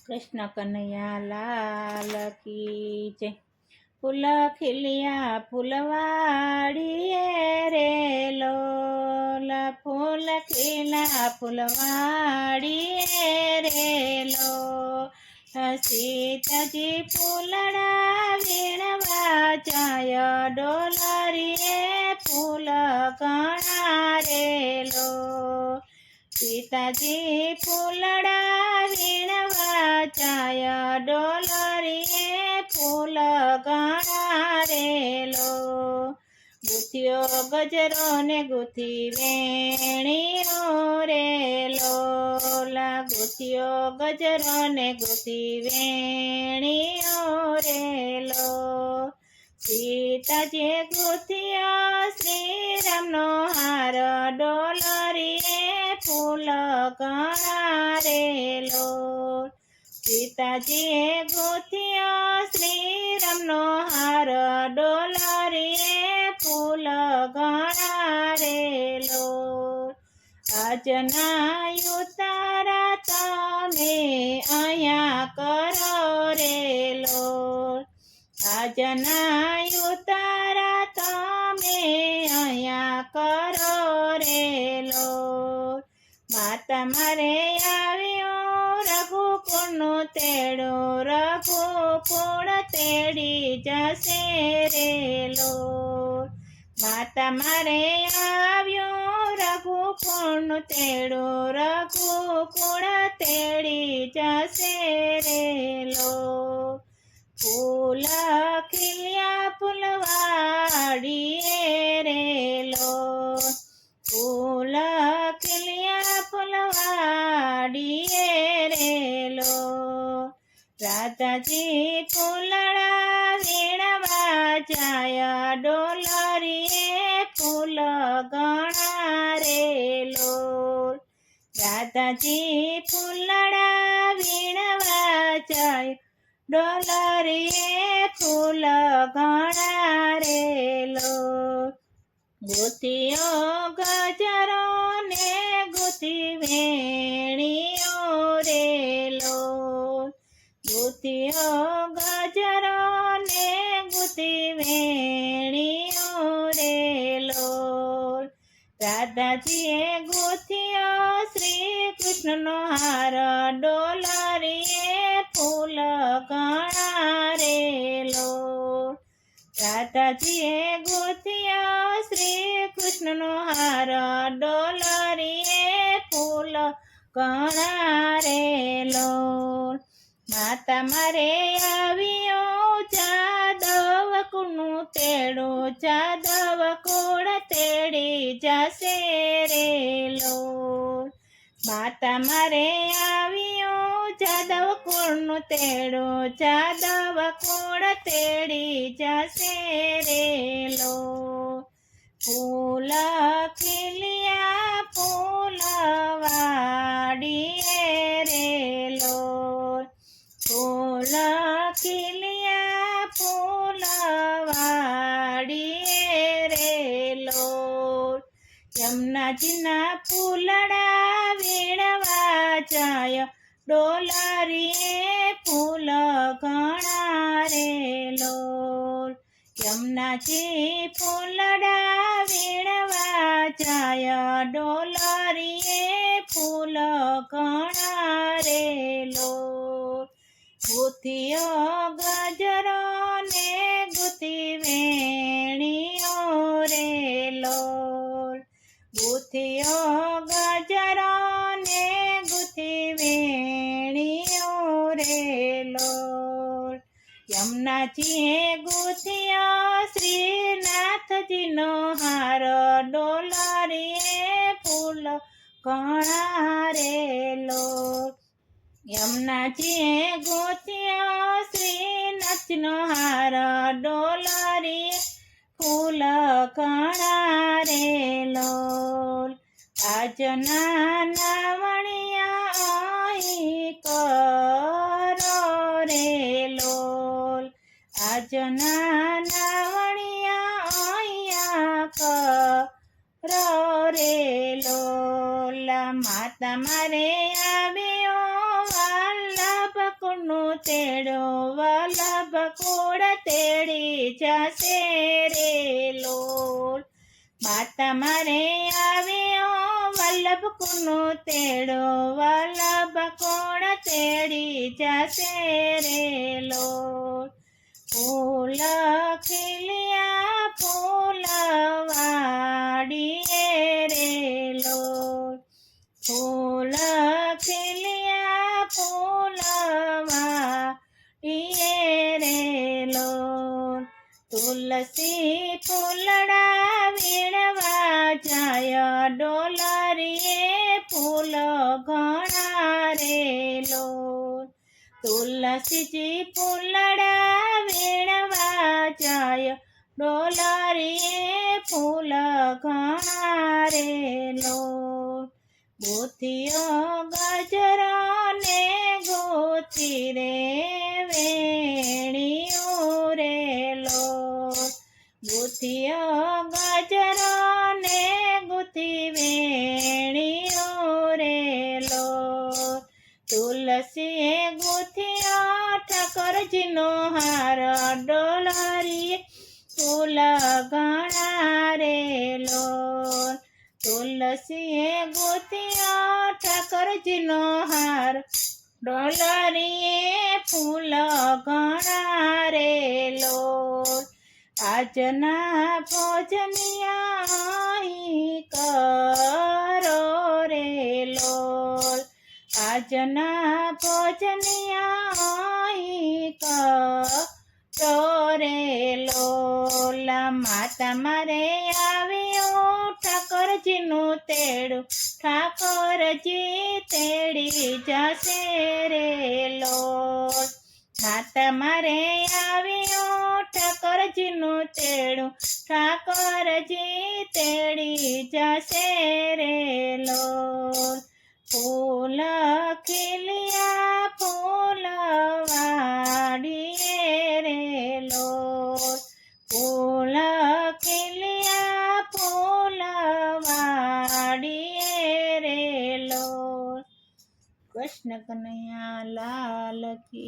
કૃષ્ણ કનૈયા લાલ કી જય। ફૂલ ખીલ્યા ફૂલવાડીએ રે લોલ, ફૂલ ખીલ્યા ફૂલવાડીએ રે લોલ। સીતાજી ફૂલડા વીણવા જાય, ડોલરીએ ફૂલ ઘણા રે લોલ। સીતાજી ફૂલડા વીણવા જાય, ડોલરીએ ફૂલ ઘણા રે લોલ। ગુથિયો ગજરો ને ગુથી વેણીઓ રે લોલ, ગુથિયો ગજરો ને ગુથી વેણીઓ રે લોલ। સીતાજીએ ગુથિયો શ્રીરામનો હાર, ડોલરીએ ફૂલ ઘણા રે લોલ। સીતાજીએ ગુથિયો શ્રીરામનો હાર, ડોલરીએ ફૂલ ઘણા રે લોલ। આજના ઉતારા તમે અહીંયા કરો રે લોલ, આજના ઉતારા તમે અહીંયા કરો રે લોલ। માતા મારે આવ્યો રઘુકુળનું તેડું, રઘુકુળ તેડી જશે રે લોલ। માતા મારે આવ્યો રઘુકુળનું તેડું, રઘુકુળ તેડી જશે રે લોલ। ફૂલ ખીલ્યા ફૂલવાડીએ રે લોલ, ફૂલ ખીલ્યા ફૂલવાડીએ રે લોલ। રાધાજી ફૂલડા વીણવા જાય, ડોલરીએ ફૂલ ઘણા રે લોલ। રાધાજી ફૂલડા વીણવા જાય, ડોલરીએ ફૂલ ઘણા રે લોલ। ગુથિયો ગજરો ને ગુથી વેણીઓ રે લોલ, ગુથિયો ગજરો ને ગુથી વેણીઓ રે લોલ। રાધાજીએ ગુથિયો શ્રી કૃષ્ણનો હાર, ડોલરીએ ફૂલ ઘણા રે લોલ। રાધાજીએ ગુથિયો શ્રી કૃષ્ણનો હાર, ડોલરીએ ફૂલ ઘણા રે લોલ। માતા મારે આવ્યો જાદવ કુળનું તેડું, જાદવ કુળ તેડી જશે રે લોલ। માતા મારે આવ્યો જાદવ કુળનું તેડું, જાદવ કુળ તેડી જશે રે લોલ। ફૂલ ખીલ્યા ફૂલવાડીએ રે લોલ, ફૂલ ખીલ્યા ફૂલવાડીએ રે લોલ। યમુનાજીના ફૂલડા વીણવા જાય, ડોલરીએ ફૂલ ઘણા રે લોલ। યમુનાજી ફૂલડા વીણવા જાય, ડોલરીએ ફૂલ ઘણા રે લોલ। ગુથિયો ગજરો ને ગુથી વેણીઓ રે લોલ, ગુથિયો ગજરો ને ગુથી વેણીઓ રે લોલ। યમુનાજીએ ગુથિયો શ્રીનાથજીનો હાર, ડોલરીએ ફૂલ ઘણા રે લોલ। યમુનાજીએ ગુથિયો શ્રીનાથજીનો હાર, ડોલરીએ ફૂલ ઘણા રે લોલ। આજના નાવણિયા અહીં કરો રે લોલ, આજના નાવણિયા અહીંયા કરો રે લોલ। માતા મારે આવ્યો વલ્લભ કુળનું તેડો વલ્લભ કુળ તેડી જશે રે લોલ. માતા મારે આવ્યો વલ્લભ કુળનું તેડો વલ્લભ કુળ તેડી જશે રે લોલ. ફૂલ ખીલ્યા ફૂલવાડીએ રે લોલ. ફૂલ ખીલ્યા ફૂલવાડીએ રે લોલ. તુલસી ફૂલડા વીણવા જાય ડોલરીએ ફૂલ ઘણા રે લોલ. તુલસીજી ફૂલડા વીણવા જાય ડોલરીએ ફૂલ ઘણા રે લોલ. ગોથિયો ગજરો ને ગોથી રે વેણિયું રે લોલ. ગોથિયો ગજરો ને ગોથી વેણિયું રે લોલ. તુલસીએ ગોથિયો ઠાકોરજીનો હાર ડોલરીએ ફૂલ ઘણા રે લોલ. તુલસીએ ગોથિયો ઠાકોરજીનો હાર ડોલરીએ ફૂલ ઘણા રે લોલ. આજના ભોજનિયા અહીં કરો રે લોલ. આજના ભોજનિયા અહીં કરો રે લોલ. માતા મારે આવ્યો ઠાકોરજીનું તેડું ઠાકોરજી તેડી જશે રે લોલ. માતા મારે આવ્યો ઠાકોરજીનું તેડું ઠાકોરજી તેડી જશે રે લોલ. ફૂલ ખીલ્યા ફૂલવાડીએ રે લોલ. ફૂલ ખીલ્યા ફૂલવાડીએ રે લોલ. કૃષ્ણ કનૈયા લાલ કી